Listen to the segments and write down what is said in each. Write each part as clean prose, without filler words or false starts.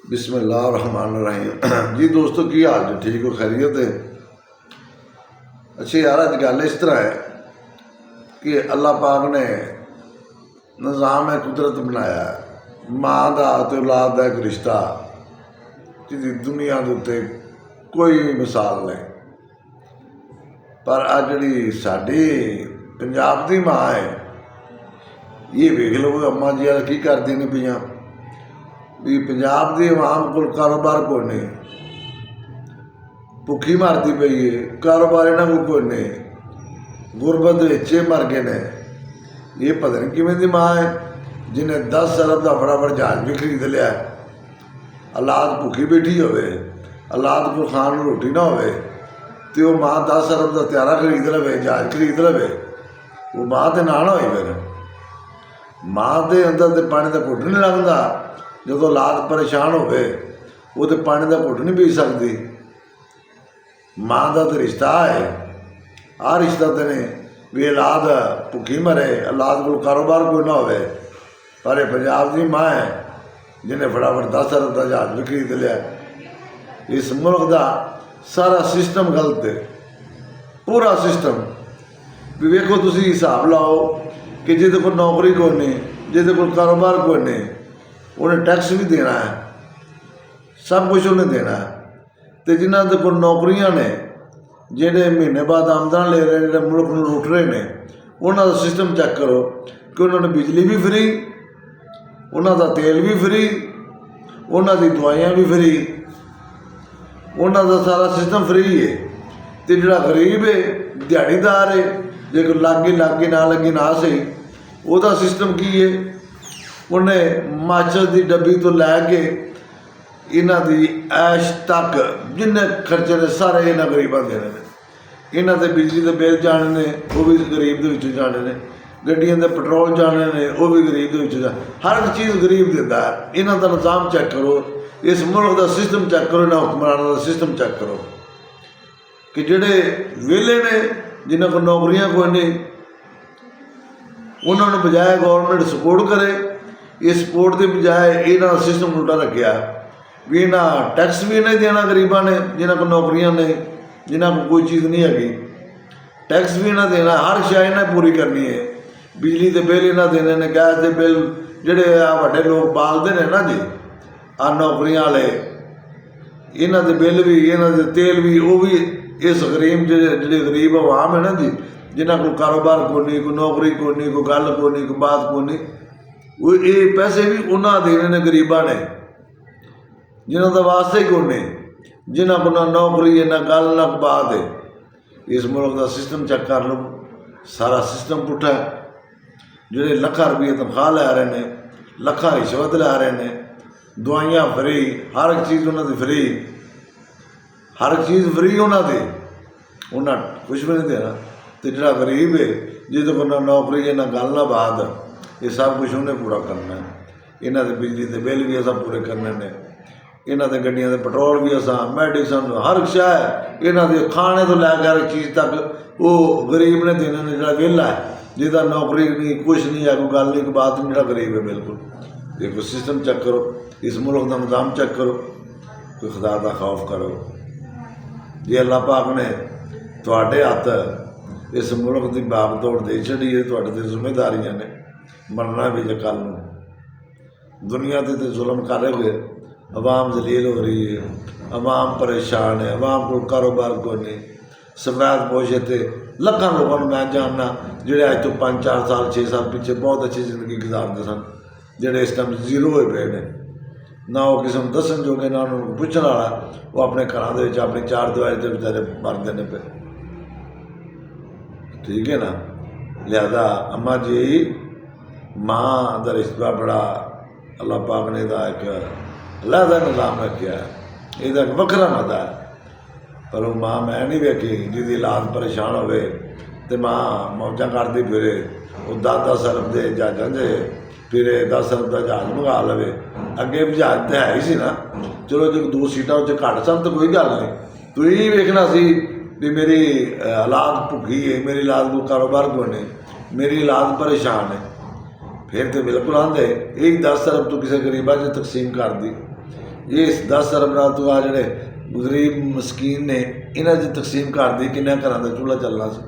बिस्मिल्लाहिर्रहमानिर्रहीम जी दोस्तों की हाल जो ठीक हो खैरियत है। अच्छी यार अज गल इस तरह है कि अल्लाह पाक ने निज़ाम कुदरत बनाया माँ का तो औलाद का एक रिश्ता जिसकी दुनिया के उत्ते कोई मिसाल नहीं। पर अज जी साड़ी पंजाब की माँ है ये वेख लो अम्मा जी की करती ने पियाँ भी पंजाब की आवाम को कारोबार कोई नहीं, भुखी मरती पई है, कारोबार इन्हों को कोई नहीं, गुरबत बच्चे मर गए ने। ये पता नहीं किमें दी माँ है जिन्हें 10 अरब का फटाफट जहाज भी खरीद लिया, औलाद भुखी बैठी होवे, औलाद को खान रोटी ना होवे तो वो माँ 10 अरब का त्यारा खरीद लवे, जहाज खरीद लवे, वो माँ तो ना होई। फिर माँ के अंदर तो पानी का घुट नहीं लगता, जो औलाद परेशान होवे वो तो पानी का घुट नहीं पी सकती। माँ का तो रिश्ता है, आ रिश्ता तो नहीं भी औलाद भुखी मरे, औलाद को कारोबार कोई ना होवे। पर पंजाब की माँ है जिन्हें फटाफट 10 अरब का जहाज भी खरीद लिया। इस मुल्क का सारा सिस्टम गलत है, पूरा सिस्टम। भी वेखो तुसी हिसाब लाओ कि जिदे को नौकरी कोई नहीं, जिदे को कारोबार कोई नहीं, उन्हें टैक्स भी देना है, सब कुछ उन्हें देना है। तो जिन्होंने को नौकरियां ने जेडे महीने बाद आमदन ले रहे हैं, मुल्क में लुट रहे हैं, उन्होंने सिस्टम चेक करो कि उन्होंने बिजली भी फ्री, उन्होंने तेल भी फ्री, उन्होंने दवाइयाँ भी फ्री, उन्होंने सारा सिस्टम फ्री है। तो जोड़ा गरीब है दिहाड़ीदार है, जो लागी ना लगी ना सही, वह सिस्टम की है उन्हें माचिस की डब्बी तो लैके इन्हों की ऐश तक जिन्ने खर्चे ने सारे इन्होंने गरीबों देने ने। इन्हों के बिजली के बिल जाने ने वो भी गरीब के जाने ने, गड्डियों के पेट्रोल जाने ने वो भी गरीब के जाने, हर एक चीज़ गरीब देता है। इन्हों का निज़ाम चेक करो, इस मुल्क का सिस्टम चेक करो, इन्होंने हुक्मरानों का सिस्टम चेक करो कि जोड़े वेले ने जिन्होंने को नौकरियां कोई नहीं, उन्होंने बजाय गौरमेंट सपोर्ट करे, इस सपोर्ट के बजाय इन्होंने सिस्टम उल्टा रखा भी इन्हें टैक्स भी नहीं देना गरीबों ने, जिन्हों को नौकरियां ने, जिन्हों को कोई चीज़ नहीं हैगी, टैक्स भी इन्हें देना, हर शय इन्हें पूरी करनी है। बिजली के बिल इन्हें देने ने, गैस के बिल जोड़े वड्डे लोग पालते हैं ना जी आ नौकरियां वाले, इन्हों के बिल भी, इन्हों के तेल भी, वो भी इस गरीब जो गरीब आवाम है ना जी, जिन्हों को कारोबार को नहीं, कोई नौकरी को नहीं, कोई गल को नहीं, कोई बात को नहीं, वो ये पैसे भी उन्होंने देने ने गरीबों ने, जिन्हों का वास्ते को नहीं, जिन्हों को ना नौकरी है, ना गल ना बात है। इस मुल्क का सिस्टम चेक कर लो, सारा सिस्टम पुट्ठा है। जोड़े लखा रुपये तनख्वाह लै रहे हैं, लखा रिश्वत लै रहे हैं, दवाइयाँ फ्री, हर एक चीज़ उन्होंने फ्री, हर एक चीज़ फ्री उन्होंने, उन्हें कुछ भी नहीं देना। तो जो गरीब है जिसको को ना नौकरी है, ना गल ना बात, ये सब कुछ उन्हें पूरा करना है। इन्हों के बिजली के बिल भी असा पूरे करने ने, इन्हों के गड्डियों के पेट्रोल भी असा, मेडिसन, हर शय इन्हों के खाने तो लैके हर चीज़ तक वो गरीब ने देने ने। जो वेला है जिसका नौकरी नहीं, कुछ नहीं है, कोई गल नहीं, कोई बात नहीं, जो गरीब है बिल्कुल। देखो सिस्टम चेक करो, इस मुल्क का निज़ाम चेक करो, कोई खुदा का खौफ करो। जे अल्लाह पाक ने तुहाडे हथ इस मुल्क की बाग दौड़ दे छड़ी है, तुहाडे ते जिम्मेदारियां ने, मरना भी जो कल दुनिया से तो जुल्म कर रहे हुए, अवाम जलील हो रही है, अवाम परेशान है, अवाम को कारोबार को नहीं, सफैद पोशे थे लखों लोगों को मैं जानना जोड़े अज तो 5-4 साल 6 साल पीछे बहुत अच्छी जिंदगी गुजारते सन, जोड़े इस टाइम जीरो हो पे ने, ना वो किसी को दसन जोगे, ना उन्होंने पूछने वाला, वो अपने घर के अपनी 4 दीवारी से बेचारे मरते हैं पे। ठीक है ना, लिहाजा अम्मा जी माँ का रिश्ता बड़ा अल्लाह पाक ने एक अलहदा निज़ाम रखा है, यदा एक वखरा मजा है। पर वो माँ मैं नहीं वेखी जिसकी औलाद परेशान होवे तो माँ मौजा करती फिरे, वो 10-10 अरब के जहाज़ों से फिरे, 10 अरब का जहाज मंगा लवे। अगे भी जहाज तो है ही सी ना, चलो जो 2 सीटां उस घट सन तो कोई गल नहीं, तू ही वेखना सी भी मेरी औलाद भुखी है, मेरी औलाद को कारोबार को नहीं, मेरी औलाद परेशान है, फिर तो बिल्कुल आंदे एक 10 अरब तो किसी गरीबा च तकसीम कर दी। ये 10 अरब नाल तू आ जिहड़े गरीब मस्कीन ने इन्हां 'ਚ तकसीम कर दी किन्ने घरां दा चूल्हा चलना सी।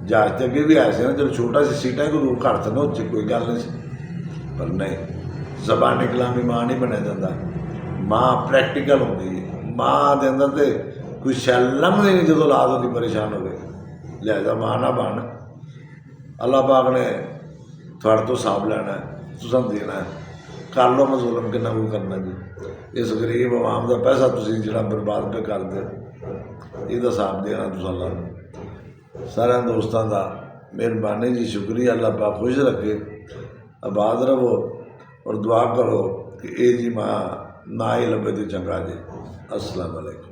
जहाज ते अगे भी आए थे ना, चलो छोटा सी सीटां को रूप घट था ना, उस कोई गल नहीं सी। पर नहीं, ज़बानी कलामी मां नहीं बनया जाता, मां प्रैक्टिकल होंदी है। मां दे अंदर तो कोई शैल लंघदी नहीं जो औलाद होंदी परेशान हो गई। लिहाजा मां ना बन, अल्लाह पाक ने थोड़े तो हिसाब लैना है, तुसां देना है, कर लो मजलूम किन्ना कोई करना जी। इस गरीब आवाम का पैसा तुसीं जिहड़ा बर्बाद पे करदे हो, इसदा हिसाब देना तुसां अल्लाह नूं। सारे दोस्तों का मेहरबानी जी, शुक्रिया। अल्लाह पाक खुश रखे, आबाद रहो और दुआ करो कि ये जी मां ना ही लभे तो चंगा जी। अस्सलाम वालेकुम।